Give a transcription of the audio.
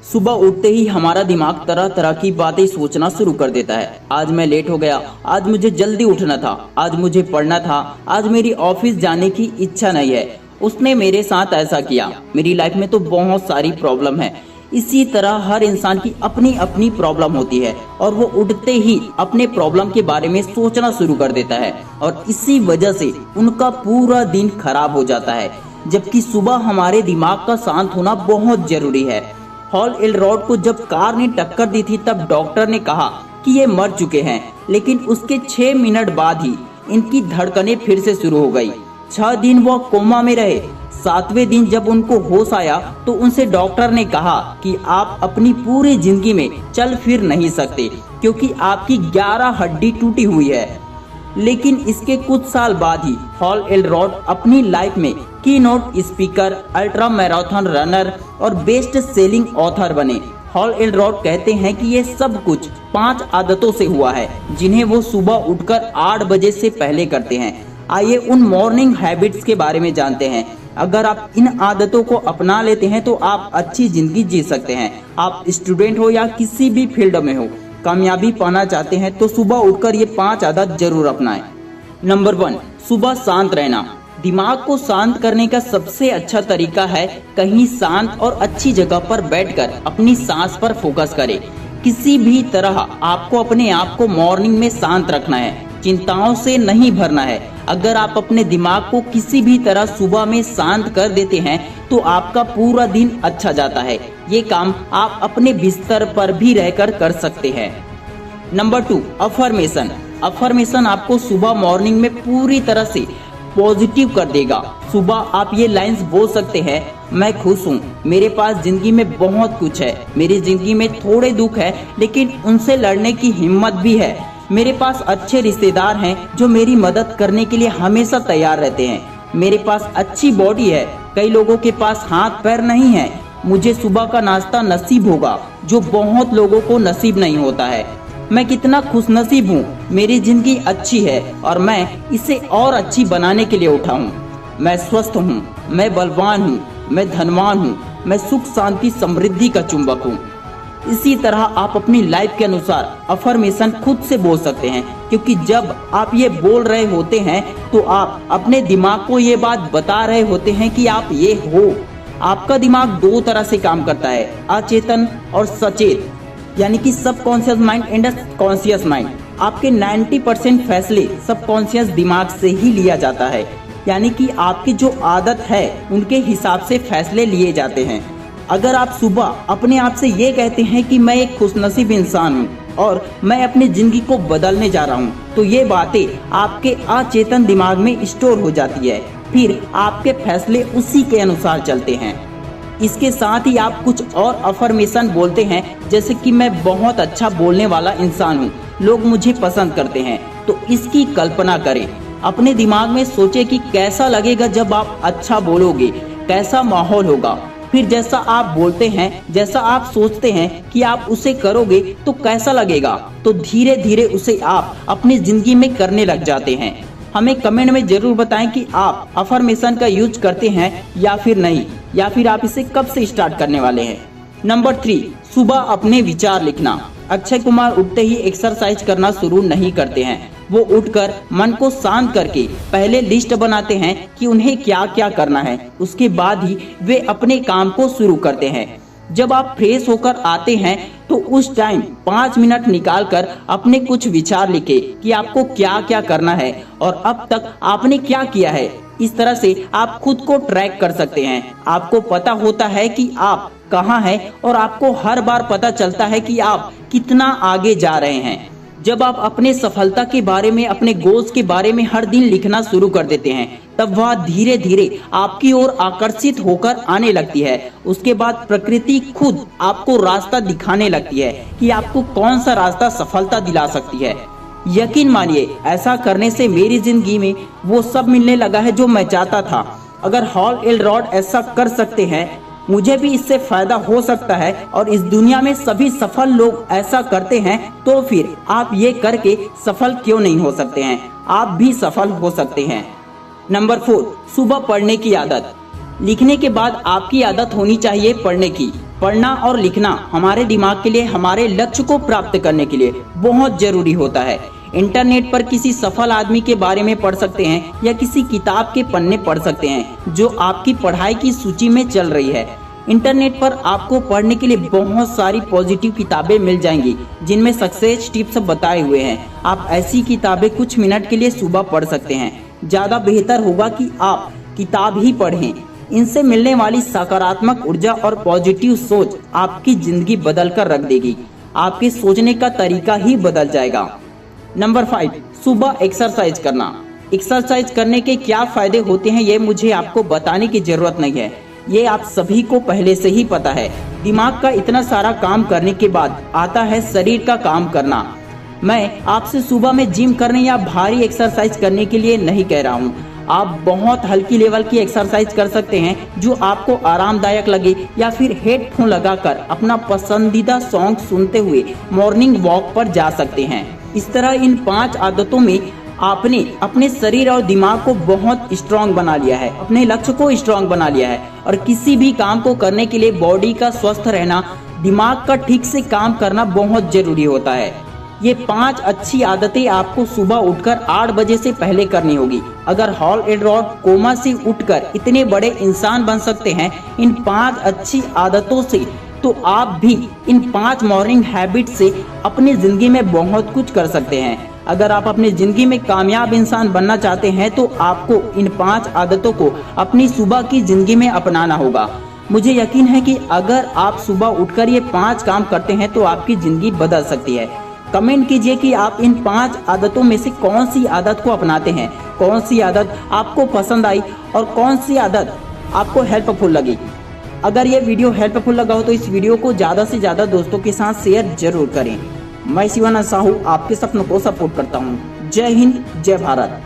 सुबह उठते ही हमारा दिमाग तरह तरह की बातें सोचना शुरू कर देता है। आज मैं लेट हो गया, आज मुझे जल्दी उठना था, आज मुझे पढ़ना था, आज मेरी ऑफिस जाने की इच्छा नहीं है, उसने मेरे साथ ऐसा किया, मेरी लाइफ में तो बहुत सारी प्रॉब्लम है। इसी तरह हर इंसान की अपनी अपनी प्रॉब्लम होती है और वो उठते ही अपने प्रॉब्लम के बारे में सोचना शुरू कर देता है और इसी वजह से उनका पूरा दिन खराब हो जाता है। जबकि सुबह हमारे दिमाग का शांत होना बहुत जरूरी है। हॉल एल्रोड को जब कार ने टक्कर दी थी तब डॉक्टर ने कहा कि ये मर चुके हैं, लेकिन उसके 6 मिनट बाद ही इनकी धड़कनें फिर से शुरू हो गई। 6 दिन वो कोमा में रहे। 7वें दिन जब उनको होश आया तो उनसे डॉक्टर ने कहा कि आप अपनी पूरी जिंदगी में चल फिर नहीं सकते क्योंकि आपकी 11 हड्डी टूटी हुई है। लेकिन इसके कुछ साल बाद ही हॉल एल्रोड अपनी लाइफ में keynote speaker, ultra marathon runner और बेस्ट सेलिंग ऑथर बने। हॉल एल्रोड कहते हैं कि ये सब कुछ 5 आदतों से हुआ है जिन्हें वो सुबह उठकर 8 बजे से पहले करते हैं। आइए उन मॉर्निंग हैबिट्स के बारे में जानते हैं। अगर आप इन आदतों को अपना लेते हैं तो आप अच्छी जिंदगी जी सकते हैं। आप स्टूडेंट हो या किसी भी फील्ड में हो, कामयाबी पाना चाहते हैं तो सुबह उठकर ये 5 आदत जरूर अपनाएं। नंबर 1, सुबह शांत रहना। दिमाग को शांत करने का सबसे अच्छा तरीका है कहीं शांत और अच्छी जगह पर बैठकर अपनी सांस पर फोकस करें। किसी भी तरह आपको अपने आप को मॉर्निंग में शांत रखना है, चिंताओं से नहीं भरना है। अगर आप अपने दिमाग को किसी भी तरह सुबह में शांत कर देते हैं तो आपका पूरा दिन अच्छा जाता है। ये काम आप अपने बिस्तर पर भी रहकर कर सकते हैं। Number 2, affirmation. अफर्मेशन आपको सुबह मॉर्निंग में पूरी तरह से पॉजिटिव कर देगा। सुबह आप ये लाइंस बोल सकते हैं, मैं खुश हूँ, मेरे पास जिंदगी में बहुत कुछ है, मेरी जिंदगी में थोड़े दुख है लेकिन उनसे लड़ने की हिम्मत भी है, मेरे पास अच्छे रिश्तेदार हैं जो मेरी मदद करने के लिए हमेशा तैयार रहते हैं, मेरे पास अच्छी बॉडी है, कई लोगों के पास हाथ पैर नहीं है, मुझे सुबह का नाश्ता नसीब होगा जो बहुत लोगों को नसीब नहीं होता है, मैं कितना खुशनसीब हूँ, मेरी जिंदगी अच्छी है और मैं इसे और अच्छी बनाने के लिए उठा हूँ, मैं स्वस्थ हूँ, मैं बलवान हूँ, मैं धनवान हूँ, मैं सुख शांति समृद्धि का चुंबक हूँ। इसी तरह आप अपनी लाइफ के अनुसार अफर्मेशन खुद से बोल सकते हैं, क्योंकि जब आप ये बोल रहे होते हैं तो आप अपने दिमाग को ये बात बता रहे होते हैं कि आप ये हो। आपका दिमाग 2 तरह से काम करता है, अचेतन और सचेत, यानी कि subconscious mind and conscious mind. आपके 90% फैसले सबकॉन्शियस दिमाग से ही लिया जाता है, यानी कि आपकी जो आदत है उनके हिसाब से फैसले लिए जाते हैं। अगर आप सुबह अपने आप से ये कहते हैं कि मैं एक खुशनसीब इंसान हूँ और मैं अपनी जिंदगी को बदलने जा रहा हूँ, तो ये बातें आपके अचेतन दिमाग में स्टोर हो जाती है, फिर आपके फैसले उसी के अनुसार चलते हैं। इसके साथ ही आप कुछ और अफर्मेशन बोलते हैं, जैसे कि मैं बहुत अच्छा बोलने वाला इंसान हूँ, लोग मुझे पसंद करते हैं। तो इसकी कल्पना करें, अपने दिमाग में सोचे कि कैसा लगेगा जब आप अच्छा बोलोगे, कैसा माहौल होगा। फिर जैसा आप बोलते हैं, जैसा आप सोचते हैं कि आप उसे करोगे तो कैसा लगेगा, तो धीरे धीरे उसे आप अपनी जिंदगी में करने लग जाते हैं। हमें कमेंट में जरूर बताएं कि आप अफर्मेशन का यूज करते हैं या फिर नहीं, या फिर आप इसे कब से स्टार्ट करने वाले हैं। नंबर 3, सुबह अपने विचार लिखना। अक्षय कुमार उठते ही एक्सरसाइज करना शुरू नहीं करते हैं, वो उठकर मन को शांत करके पहले लिस्ट बनाते हैं कि उन्हें क्या क्या करना है, उसके बाद ही वे अपने काम को शुरू करते हैं। जब आप फ्रेश होकर आते हैं तो उस टाइम 5 मिनट निकालकर अपने कुछ विचार लिखे कि आपको क्या क्या करना है और अब तक आपने क्या किया है। इस तरह से आप खुद को ट्रैक कर सकते हैं। आपको पता होता है कि आप कहाँ हैं और आपको हर बार पता चलता है कि आप कितना आगे जा रहे हैं। जब आप अपने सफलता के बारे में, अपने गोल्स के बारे में हर दिन लिखना शुरू कर देते हैं, तब वह धीरे धीरे आपकी ओर आकर्षित होकर आने लगती है। उसके बाद प्रकृति खुद आपको रास्ता दिखाने लगती है कि आपको कौन सा रास्ता सफलता दिला सकती है। यकीन मानिए, ऐसा करने से मेरी जिंदगी में वो सब मिलने लगा है जो मैं चाहता था। अगर हॉल एल्रोड ऐसा कर सकते हैं, मुझे भी इससे फायदा हो सकता है और इस दुनिया में सभी सफल लोग ऐसा करते हैं, तो फिर आप ये करके सफल क्यों नहीं हो सकते हैं। आप भी सफल हो सकते हैं। नंबर 4, सुबह पढ़ने की आदत। लिखने के बाद आपकी आदत होनी चाहिए पढ़ने की। पढ़ना और लिखना हमारे दिमाग के लिए, हमारे लक्ष्य को प्राप्त करने के लिए बहुत जरूरी होता है। इंटरनेट पर किसी सफल आदमी के बारे में पढ़ सकते हैं या किसी किताब के पन्ने पढ़ सकते हैं जो आपकी पढ़ाई की सूची में चल रही है। इंटरनेट पर आपको पढ़ने के लिए बहुत सारी पॉजिटिव किताबें मिल जाएंगी जिनमें सक्सेस टिप्स बताए हुए हैं। आप ऐसी किताबें कुछ मिनट के लिए सुबह पढ़ सकते हैं। ज्यादा बेहतर होगा कि आप किताब ही पढ़ें। इनसे मिलने वाली सकारात्मक ऊर्जा और पॉजिटिव सोच आपकी जिंदगी बदल कर रख देगी। आपके सोचने का तरीका ही बदल जाएगा। नंबर 5, सुबह एक्सरसाइज करना। एक्सरसाइज करने के क्या फायदे होते हैं ये मुझे आपको बताने की जरूरत नहीं है, ये आप सभी को पहले से ही पता है। दिमाग का इतना सारा काम करने के बाद आता है शरीर का काम करना। मैं आपसे सुबह में जिम करने या भारी एक्सरसाइज करने के लिए नहीं कह रहा हूँ। आप बहुत हल्की लेवल की एक्सरसाइज कर सकते हैं जो आपको आरामदायक लगे, या फिर हेडफोन लगाकर अपना पसंदीदा सॉन्ग सुनते हुए मॉर्निंग वॉक पर जा सकते हैं। इस तरह इन 5 आदतों में आपने अपने शरीर और दिमाग को बहुत स्ट्रांग बना लिया है, अपने लक्ष्य को स्ट्रांग बना लिया है। और किसी भी काम को करने के लिए बॉडी का स्वस्थ रहना, दिमाग का ठीक से काम करना बहुत जरूरी होता है। ये 5 अच्छी आदतें आपको सुबह उठकर 8 बजे से पहले करनी होगी। अगर हॉल एडवर्ड कोमा से उठकर इतने बड़े इंसान बन सकते हैं इन 5 अच्छी आदतों से, तो आप भी इन 5 मॉर्निंग हैबिट से अपनी जिंदगी में बहुत कुछ कर सकते हैं। अगर आप अपनी जिंदगी में कामयाब इंसान बनना चाहते हैं तो आपको इन 5 आदतों को अपनी सुबह की जिंदगी में अपनाना होगा। मुझे यकीन है कि अगर आप सुबह उठकर ये 5 काम करते हैं तो आपकी जिंदगी बदल सकती है। कमेंट कीजिए कि आप इन 5 आदतों में से कौन सी आदत को अपनाते हैं, कौन सी आदत आपको पसंद आई और कौन सी आदत आपको हेल्पफुल लगी। अगर ये वीडियो हेल्पफुल लगा हो तो इस वीडियो को ज़्यादा से ज़्यादा दोस्तों के साथ शेयर जरूर करें। मैं शिवानंद साहू आपके सपनों को सपोर्ट करता हूँ। जय हिंद, जय भारत।